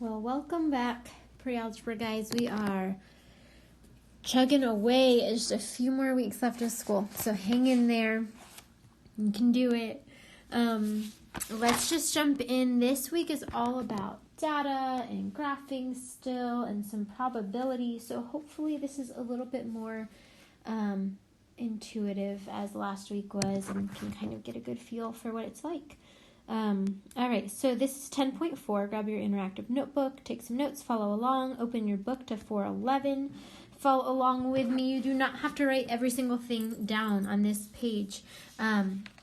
Well, welcome back, Pre-Algebra guys. We are chugging away. It's just a few more weeks left of school, so hang in there. You can do it. Let's just jump in. This week is all about data and graphing still and some probability, so hopefully this is a little bit more intuitive as last week was, and you can kind of get a good feel for what it's like. All right, so this is 10.4. Grab your interactive notebook, take some notes, follow along, open your book to 411. Follow along with me. You do not have to write every single thing down on this page.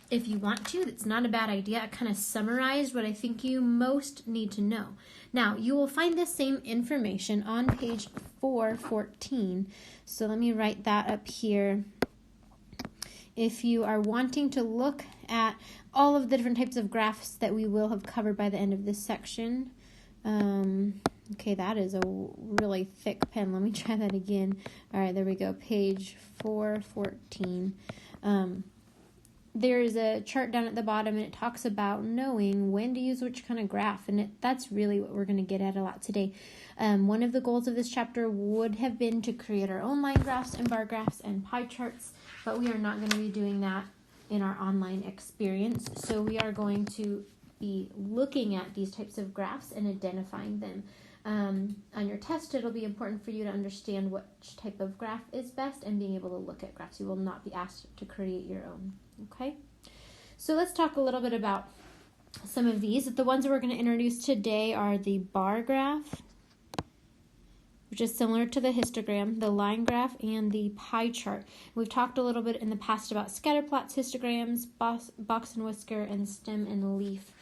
If you want to, that's not a bad idea. I kind of summarized what I think you most need to know. Now, you will find this same information on page 414. So let me write that up here. If you are wanting to look at all of the different types of graphs that we will have covered by the end of this section. Okay, that is a really thick pen. Let me try that again. All right, there we go. Page 414. There's a chart down at the bottom, and it talks about knowing when to use which kind of graph, and that's really what we're going to get at a lot today. One of the goals of this chapter would have been to create our own line graphs and bar graphs and pie charts, but we are not going to be doing that in our online experience. So we are going to be looking at these types of graphs and identifying them. On your test, it'll be important for you to understand which type of graph is best and being able to look at graphs. You will not be asked to create your own. Okay, so let's talk a little bit about some of these. The ones that we're going to introduce today are the bar graph, which is similar to the histogram, the line graph, and the pie chart. We've talked a little bit in the past about scatter plots, histograms, box and whisker, and stem and leaf.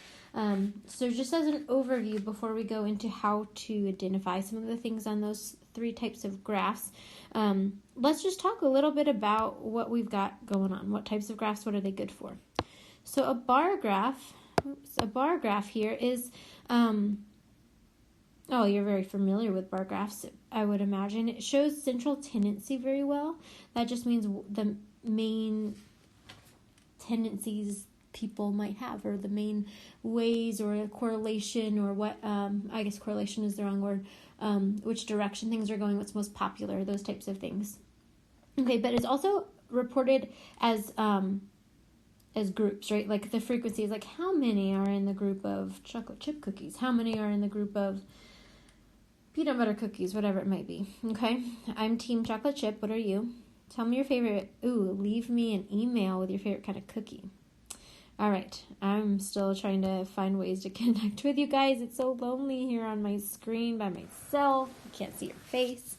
So just as an overview before we go into how to identify some of the things on those three types of graphs, let's just talk a little bit about what we've got going on. What types of graphs, what are they good for? So a bar graph here is, oh, you're very familiar with bar graphs, I would imagine. It shows central tendency very well. That just means the main tendencies people might have, or the main ways, or a correlation, or what, I guess correlation is the wrong word, which direction things are going, what's most popular, those types of things. Okay, but it's also reported as groups, right? Like the frequency is like how many are in the group of chocolate chip cookies, how many are in the group of peanut butter cookies, whatever it might be. Okay, I'm team chocolate chip. What are you? Tell me your favorite. Ooh, leave me an email with your favorite kind of cookie. All right, I'm still trying to find ways to connect with you guys. It's so lonely here on my screen by myself. I can't see your face.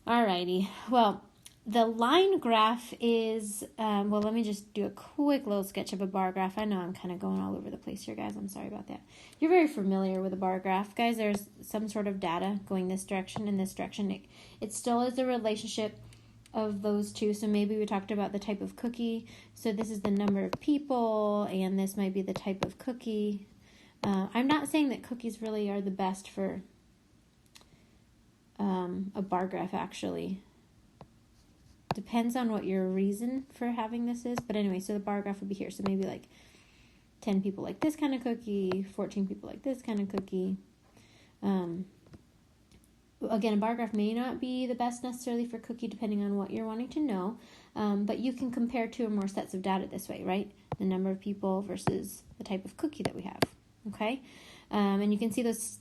Alrighty, well, the line graph is, well, let me just do a quick little sketch of a bar graph. I know I'm kind of going all over the place here, guys. I'm sorry about that. You're very familiar with a bar graph. Guys, there's some sort of data going this direction and this direction. It still is a relationship of those two. So maybe we talked about the type of cookie. So this is the number of people, and this might be the type of cookie. I'm not saying that cookies really are the best for a bar graph, actually. Depends on what your reason for having this is. But anyway, so the bar graph would be here. So maybe like 10 people like this kind of cookie, 14 people like this kind of cookie. Again, a bar graph may not be the best necessarily for cookie depending on what you're wanting to know, but you can compare two or more sets of data this way, right? The number of people versus the type of cookie that we have, okay? And you can see those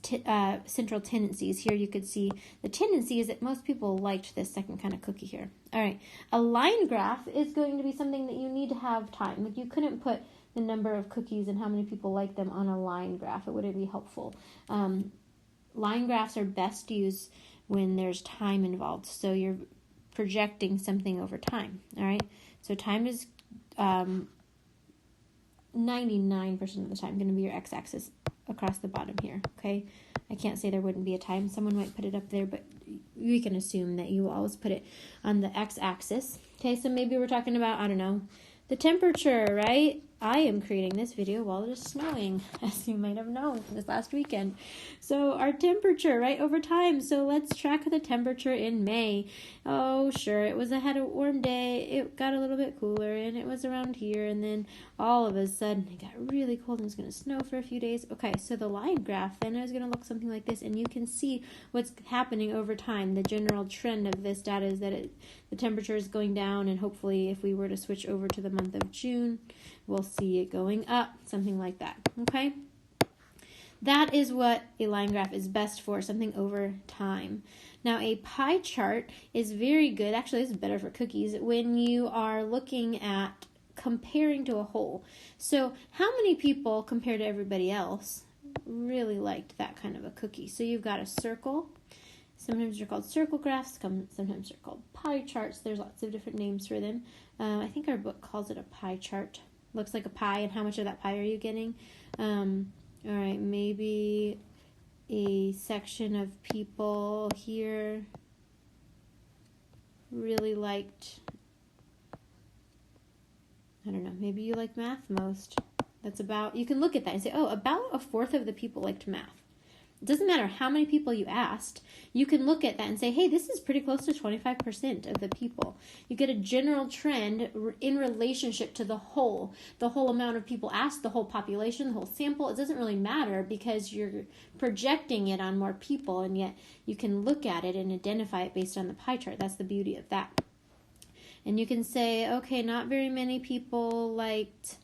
central tendencies. Here you could see the tendency is that most people liked this second kind of cookie here. All right, a line graph is going to be something that you need to have time. Like you couldn't put the number of cookies and how many people like them on a line graph. It wouldn't be helpful. Line graphs are best used when there's time involved. So you're projecting something over time, all right? So time is 99% of the time going to be your x-axis across the bottom here, okay? I can't say there wouldn't be a time. Someone might put it up there, but we can assume that you will always put it on the x-axis. Okay, so maybe we're talking about, I don't know, the temperature, right? I am creating this video while it is snowing, as you might have known this last weekend. So our temperature, right, over time. So let's track the temperature in May. Oh, sure, it had a warm day. It got a little bit cooler, and it was around here. And then all of a sudden, it got really cold and it was going to snow for a few days. Okay, so the line graph then is going to look something like this. And you can see what's happening over time. The general trend of this data is that the temperature is going down. And hopefully, if we were to switch over to the month of June, we'll see it going up, something like that, okay? That is what a line graph is best for, something over time. Now, a pie chart is very good. Actually, this is better for cookies when you are looking at comparing to a whole. So how many people compared to everybody else really liked that kind of a cookie? So you've got a circle. Sometimes they're called circle graphs. Sometimes they're called pie charts. There's lots of different names for them. I think our book calls it a pie chart. Looks like a pie, and how much of that pie are you getting? All right, maybe a section of people here really liked, I don't know, maybe you like math most. That's about, you can look at that and say, oh, about a fourth of the people liked math. It doesn't matter how many people you asked. You can look at that and say, hey, this is pretty close to 25% of the people. You get a general trend in relationship to the whole amount of people asked, the whole population, the whole sample. It doesn't really matter because you're projecting it on more people, and yet you can look at it and identify it based on the pie chart. That's the beauty of that. And you can say, okay, not very many people liked,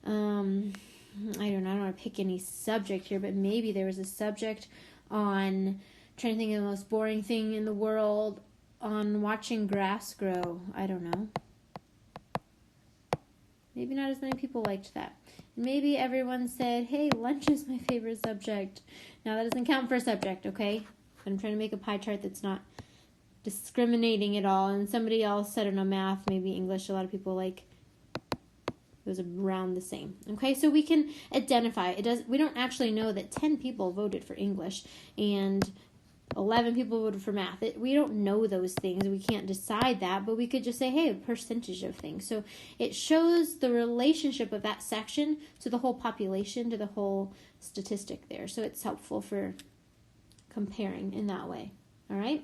I don't want to pick any subject here, but maybe there was a subject on, trying to think of the most boring thing in the world, on watching grass grow. I don't know. Maybe not as many people liked that. Maybe everyone said, hey, lunch is my favorite subject. Now that doesn't count for a subject, okay? I'm trying to make a pie chart that's not discriminating at all. And somebody else said, I don't know, math, maybe English, a lot of people like. It was around the same. Okay, so we can identify. We don't actually know that 10 people voted for English and 11 people voted for math. We don't know those things. We can't decide that, but we could just say, hey, a percentage of things. So it shows the relationship of that section to the whole population, to the whole statistic there. So it's helpful for comparing in that way. All right?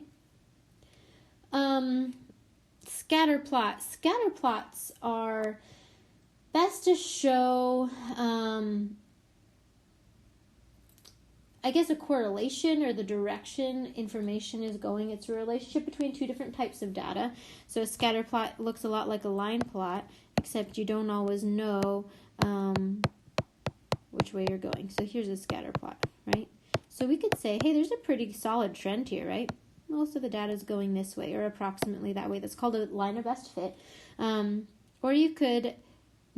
Scatter plots. Scatter plots are best to show, I guess, a correlation or the direction information is going. It's a relationship between two different types of data. So a scatter plot looks a lot like a line plot, except you don't always know which way you're going. So here's a scatter plot, right? So we could say, hey, there's a pretty solid trend here, right? Most of the data is going this way or approximately that way. That's called a line of best fit. Or you could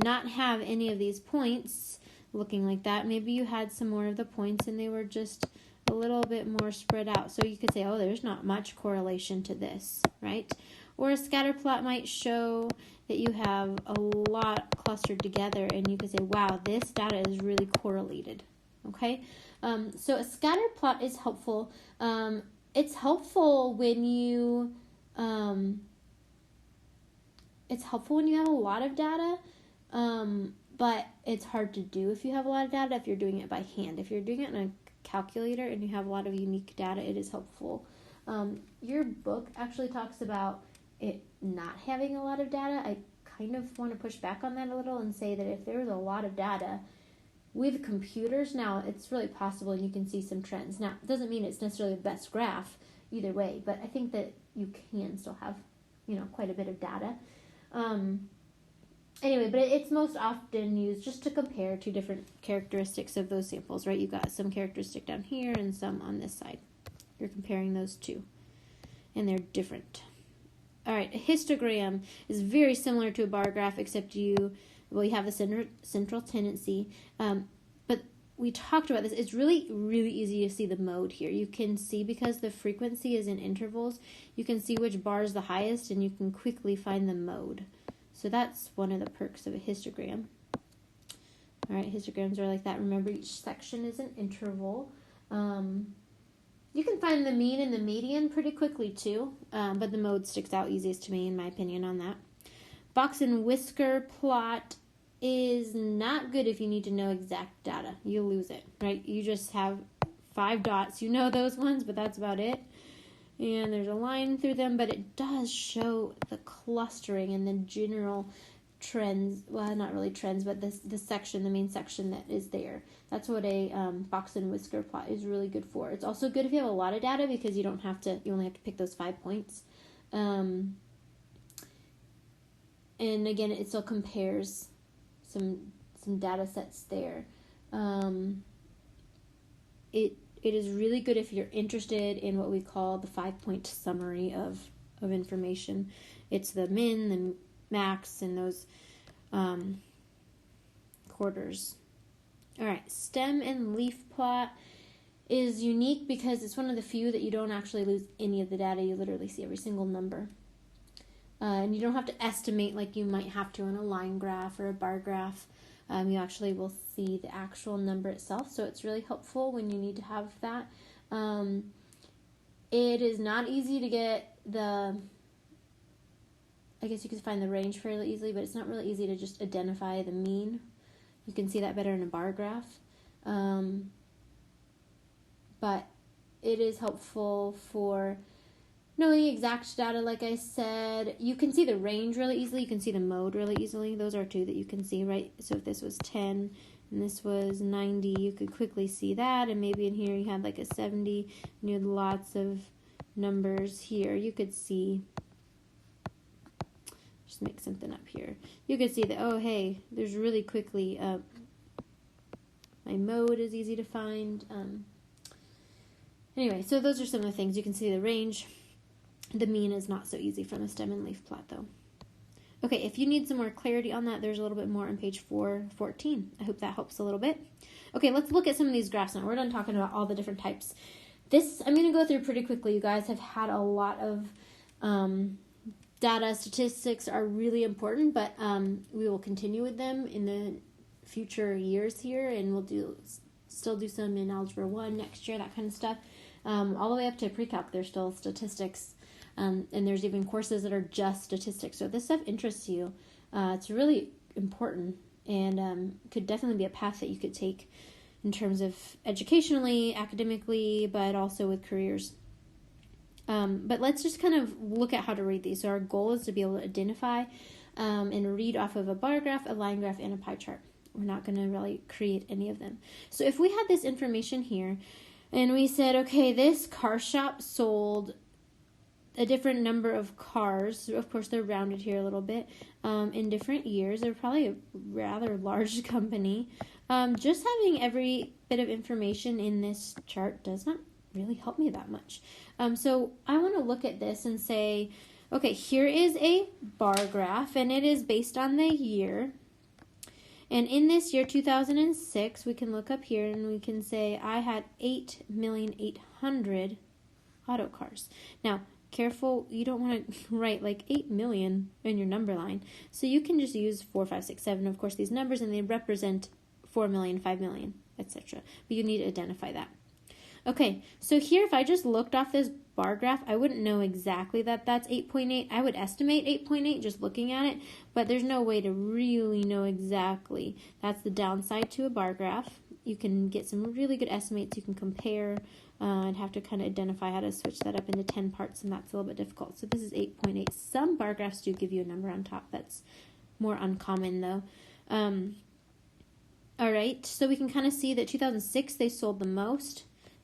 not have any of these points looking like that. Maybe you had some more of the points and they were just a little bit more spread out. So you could say, oh, there's not much correlation to this, right? Or a scatter plot might show that you have a lot clustered together and you could say, wow, this data is really correlated, okay? So a scatter plot is helpful. It's helpful when you have a lot of data. But it's hard to do if you have a lot of data if you're doing it by hand. If you're doing it in a calculator and you have a lot of unique data, it is helpful. Your book actually talks about it not having a lot of data. I kind of want to push back on that a little and say that if there's a lot of data with computers, now it's really possible and you can see some trends. Now, it doesn't mean it's necessarily the best graph either way, but I think that you can still have, quite a bit of data. Anyway, but it's most often used just to compare two different characteristics of those samples, right? You've got some characteristic down here and some on this side. You're comparing those two, and they're different. All right, a histogram is very similar to a bar graph, except you have the central tendency. But we talked about this. It's really, really easy to see the mode here. You can see, because the frequency is in intervals, you can see which bar is the highest, and you can quickly find the mode. So that's one of the perks of a histogram. All right, histograms are like that. Remember, each section is an interval. You can find the mean and the median pretty quickly too, but the mode sticks out easiest to me, in my opinion, on that. Box and whisker plot is not good if you need to know exact data. You lose it, right? You just have 5 dots. You know those ones, but that's about it. And there's a line through them, but it does show the clustering and the general trends. Well, not really trends, but the section, the main section that is there. That's what a box and whisker plot is really good for. It's also good if you have a lot of data because you only have to pick those 5 points. And again, it still compares some data sets there. It is really good if you're interested in what we call the 5-point summary of information. It's the min, the max, and those quarters. All right, stem and leaf plot is unique because it's one of the few that you don't actually lose any of the data. You literally see every single number. And you don't have to estimate like you might have to in a line graph or a bar graph. You actually will see the actual number itself, so it's really helpful when you need to have that. It is not easy to get I guess you could find the range fairly easily, but it's not really easy to just identify the mean. You can see that better in a bar graph. But it is helpful for knowing exact data, like I said. You can see the range really easily. You can see the mode really easily. Those are 2 that you can see, right? So if this was 10 and this was 90, you could quickly see that. And maybe in here you had like a 70 and you had lots of numbers here. You could see, just make something up here. You could see that, oh, hey, there's really quickly, my mode is easy to find. Anyway, so those are some of the things. You can see the range. The mean is not so easy from a stem and leaf plot, though. Okay, if you need some more clarity on that, there's a little bit more on page 414. I hope that helps a little bit. Okay, let's look at some of these graphs now. We're done talking about all the different types. This, I'm going to go through pretty quickly. You guys have had a lot of data. Statistics are really important, but we will continue with them in the future years here, and we'll still do some in Algebra 1 next year, that kind of stuff. All the way up to pre-calc, there's still statistics. And there's even courses that are just statistics. So if this stuff interests you, it's really important and could definitely be a path that you could take in terms of educationally, academically, but also with careers. But let's just kind of look at how to read these. So our goal is to be able to identify and read off of a bar graph, a line graph, and a pie chart. We're not going to really create any of them. So if we had this information here and we said, okay, this car shop sold a different number of cars. Of course, they're rounded here a little bit in different years. They're probably a rather large company. Just having every bit of information in this chart does not really help me that much. So I want to look at this and say, okay, here is a bar graph, and it is based on the year. And in this year, 2006, we can look up here and we can say I had 8,800,000 auto cars. Now, careful, you don't want to write like 8 million in your number line. So you can just use 4, 5, 6, 7, of course, these numbers, and they represent 4 million, 5 million, etc. But you need to identify that. Okay, so here, if I just looked off this bar graph, I wouldn't know exactly that that's 8.8. I would estimate 8.8 just looking at it, but there's no way to really know exactly. That's the downside to a bar graph. You can get some really good estimates. You can compare and have to kind of identify how to switch that up into 10 parts, and that's a little bit difficult. So this is 8.8. Some bar graphs do give you a number on top. That's more uncommon, though. All right, so we can kind of see that 2006, they sold the most.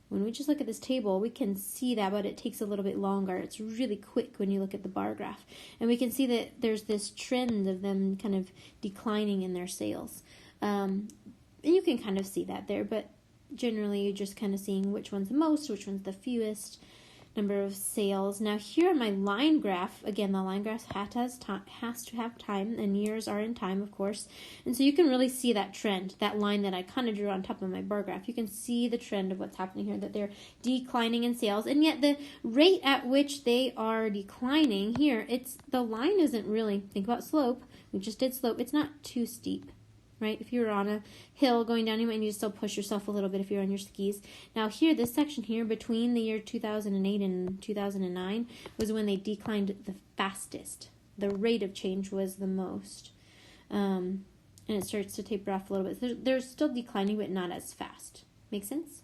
When we just look at this table, we can see that, but it takes a little bit longer. It's really quick when you look at the bar graph. And we can see that there's this trend of them kind of declining in their sales. And you can kind of see that there, but generally you're just kind of seeing which one's the most, which one's the fewest number of sales. Now here on my line graph, again, the line graph has to have time, and years are in time, of course. And so you can really see that trend, that line that I kind of drew on top of my bar graph. You can see the trend of what's happening here, that they're declining in sales, and yet the rate at which they are declining here, the line isn't really, think about slope, we just did slope, it's not too steep. Right? If you're on a hill going down, you might need to still push yourself a little bit if you're on your skis. Now here, this section here between the year 2008 and 2009 was when they declined the fastest. The rate of change was the most. And and it starts to taper off a little bit. They're still declining, but not as fast. Make sense?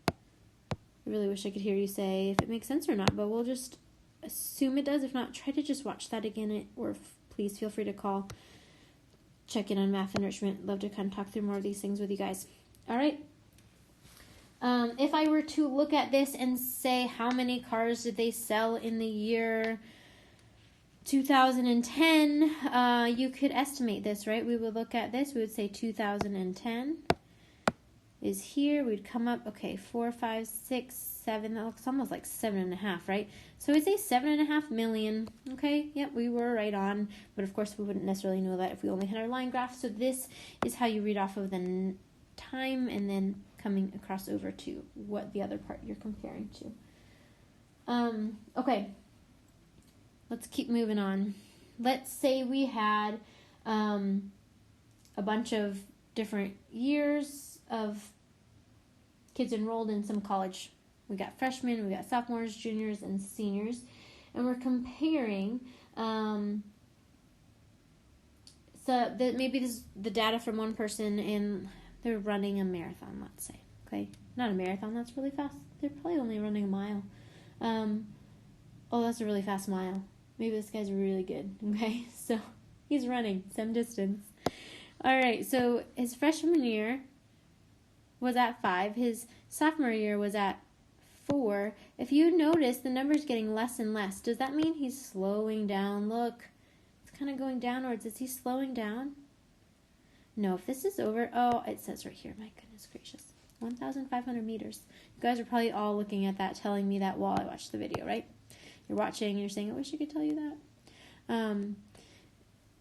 I really wish I could hear you say if it makes sense or not, but we'll just assume it does. If not, try to just watch that again, or please feel free to call, check in on math enrichment. Love to kind of talk through more of these things with you guys. All right. If I were to look at this and say how many cars did they sell in the year 2010, you could estimate this, right? We would look at this. We would say 2010 is here. We'd come up, okay, 4, 5, 6, 7. That looks almost like 7.5, right? So we'd say 7.5 million. Okay, yep, we were right on. But of course, we wouldn't necessarily know that if we only had our line graph. So this is how you read off of the time and then coming across over to what the other part you're comparing to. Okay. Let's keep moving on. Let's say we had a bunch of different years of kids enrolled in some college. We got freshmen, we got sophomores, juniors, and seniors. And we're comparing, maybe this is the data from one person and they're running a marathon, let's say. Okay, not a marathon, that's really fast. They're probably only running a mile. Oh, that's a really fast mile. Maybe this guy's really good, okay? So he's running some distance. All right, so his freshman year was at 5. His sophomore year was at 4. If you notice, the number's getting less and less. Does that mean he's slowing down? Look, it's kind of going downwards. Is he slowing down? No, if this is over, oh, it says right here, my goodness gracious, 1,500 meters. You guys are probably all looking at that, telling me that while I watch the video, right? You're watching and you're saying, I wish I could tell you that.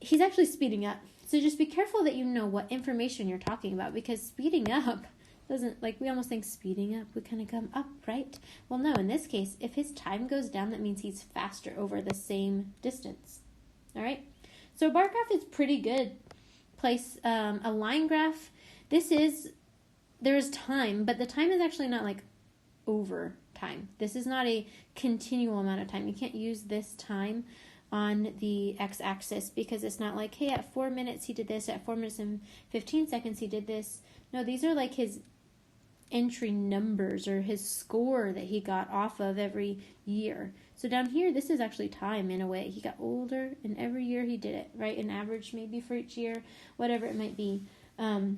He's actually speeding up. So just be careful that you know what information you're talking about, because speeding up doesn't, like, we almost think speeding up, we kind of come up, right? Well, no, in this case, if his time goes down, that means he's faster over the same distance. All right? So a bar graph is pretty good place. A line graph, there's time, but the time is actually not like over time. This is not a continual amount of time. You can't use this time on the x-axis because it's not like, hey, at 4 minutes he did this, at 4 minutes and 15 seconds he did this. No, these are like his entry numbers or his score that he got off of every year. So down here, this is actually time in a way. He got older and every year he did it, right? An average maybe for each year, whatever it might be. So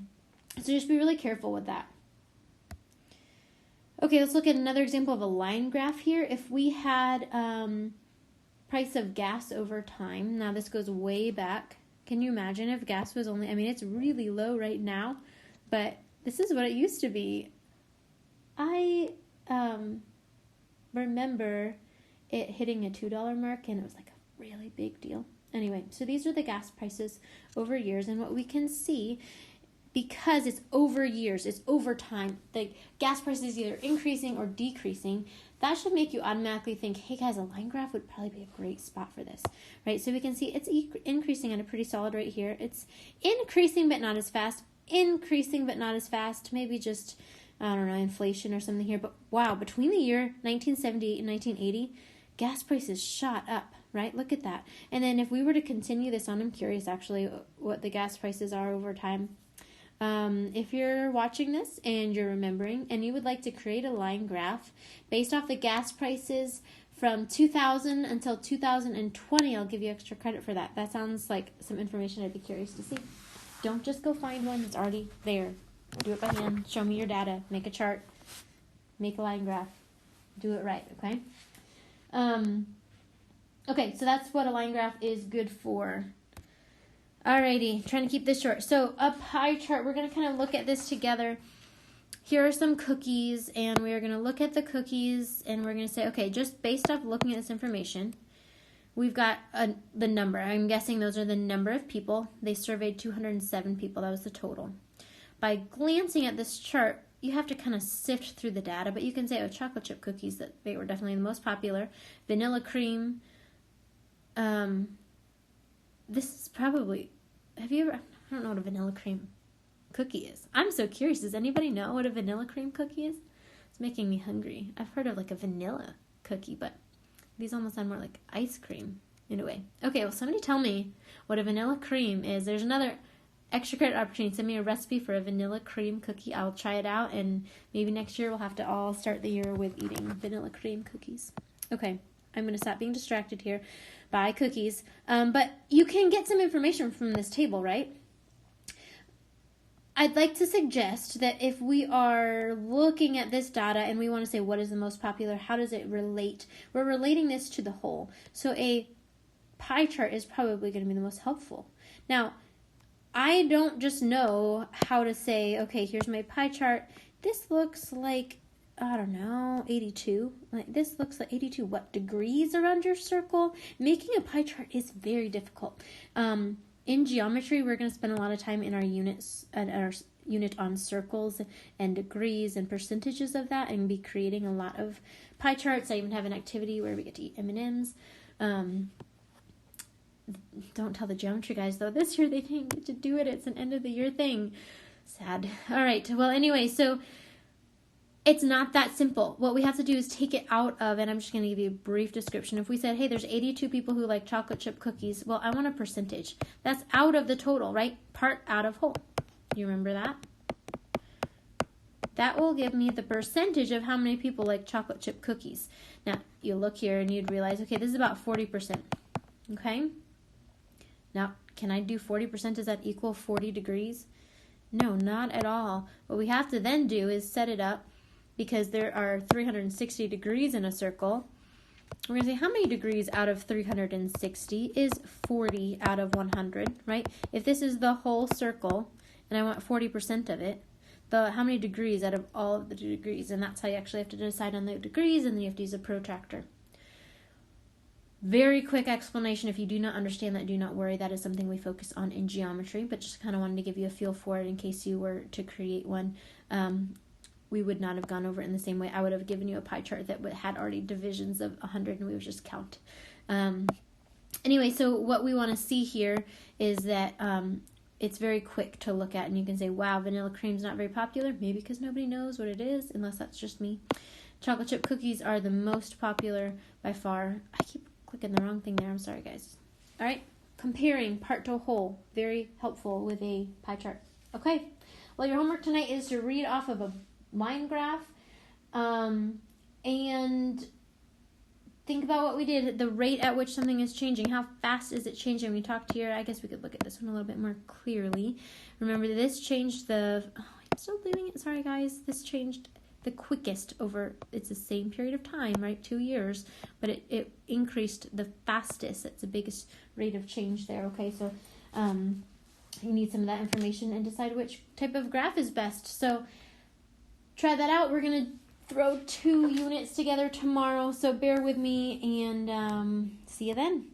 just be really careful with that. Okay, let's look at another example of a line graph here. If we had price of gas over time, now this goes way back. Can you imagine if gas was only, I mean, it's really low right now, but this is what it used to be. I remember it hitting a $2 mark, and it was like a really big deal. Anyway, so these are the gas prices over years, and what we can see, because it's over years, it's over time, the gas price is either increasing or decreasing, that should make you automatically think, hey guys, a line graph would probably be a great spot for this, right? So we can see it's increasing at a pretty solid rate here. It's increasing but not as fast, increasing but not as fast, maybe just, I don't know, inflation or something here. But wow, between the year 1978 and 1980, gas prices shot up, right? Look at that. And then if we were to continue this on, I'm curious actually what the gas prices are over time. If you're watching this and you're remembering and you would like to create a line graph based off the gas prices from 2000 until 2020, I'll give you extra credit for that. That sounds like some information I'd be curious to see. Don't just go find one that's already there. Do it by hand. Show me your data. Make a chart. Make a line graph. Do it right, okay? Okay, so that's what a line graph is good for. Alrighty, trying to keep this short. So a pie chart, we're going to kind of look at this together. Here are some cookies, and we are going to look at the cookies, and we're going to say, okay, just based off looking at this information, we've got the number. I'm guessing those are the number of people. They surveyed 207 people. That was the total. By glancing at this chart, you have to kind of sift through the data, but you can say, oh, chocolate chip cookies, that they were definitely the most popular. Vanilla cream. This is probably... Have you ever, I don't know what a vanilla cream cookie is. I'm so curious. Does anybody know what a vanilla cream cookie is? It's making me hungry. I've heard of like a vanilla cookie, but these almost sound more like ice cream in a way. Okay, well, somebody tell me what a vanilla cream is. There's another, extra credit opportunity. Send me a recipe for a vanilla cream cookie. I'll try it out, and maybe next year we'll have to all start the year with eating vanilla cream cookies. Okay, I'm going to stop being distracted here by cookies. But you can get some information from this table, right? I'd like to suggest that if we are looking at this data and we want to say what is the most popular, how does it relate? We're relating this to the whole. So a pie chart is probably going to be the most helpful. Now, I don't just know how to say, okay, here's my pie chart. This looks like, I don't know, 82. Like this looks like 82. What degrees around your circle? Making a pie chart is very difficult. In geometry, we're going to spend a lot of time in our units and our unit on circles and degrees and percentages of that, and be creating a lot of pie charts. I even have an activity where we get to eat M&Ms. Don't tell the geometry guys though. This year they didn't get to do it. It's an end of the year thing. Sad. All right. Well, anyway, so it's not that simple. What we have to do is take it out of, and I'm just going to give you a brief description. If we said, hey, there's 82 people who like chocolate chip cookies, well, I want a percentage. That's out of the total, right? Part out of whole. You remember that? That will give me the percentage of how many people like chocolate chip cookies. Now, you look here and you'd realize, okay, this is about 40%. Okay? Now, can I do 40%? Does that equal 40 degrees? No, not at all. What we have to then do is set it up, because there are 360 degrees in a circle. We're going to say how many degrees out of 360 is 40 out of 100, right? If this is the whole circle and I want 40% of it, how many degrees out of all of the degrees? And that's how you actually have to decide on the degrees, and then you have to use a protractor. Very quick explanation. If you do not understand that, do not worry. That is something we focus on in geometry, but just kind of wanted to give you a feel for it in case you were to create one. We would not have gone over it in the same way. I would have given you a pie chart that had already divisions of 100, and we would just count. Anyway, so what we want to see here is that it's very quick to look at, and you can say, wow, vanilla cream's not very popular. Maybe because nobody knows what it is, unless that's just me. Chocolate chip cookies are the most popular by far. I keep clicking the wrong thing there. I'm sorry, guys. All right, comparing part to whole. Very helpful with a pie chart. Okay, well, your homework tonight is to read off of a line graph and think about what we did, the rate at which something is changing. How fast is it changing? We talked here. I guess we could look at this one a little bit more clearly. Remember, this changed I'm still leaving it. Sorry, guys. This changed the quickest over, it's the same period of time, right? 2 years, but it increased the fastest. That's the biggest rate of change there. Okay, so you need some of that information and decide which type of graph is best. So try that out. We're going to throw 2 units together tomorrow, so bear with me, and see you then.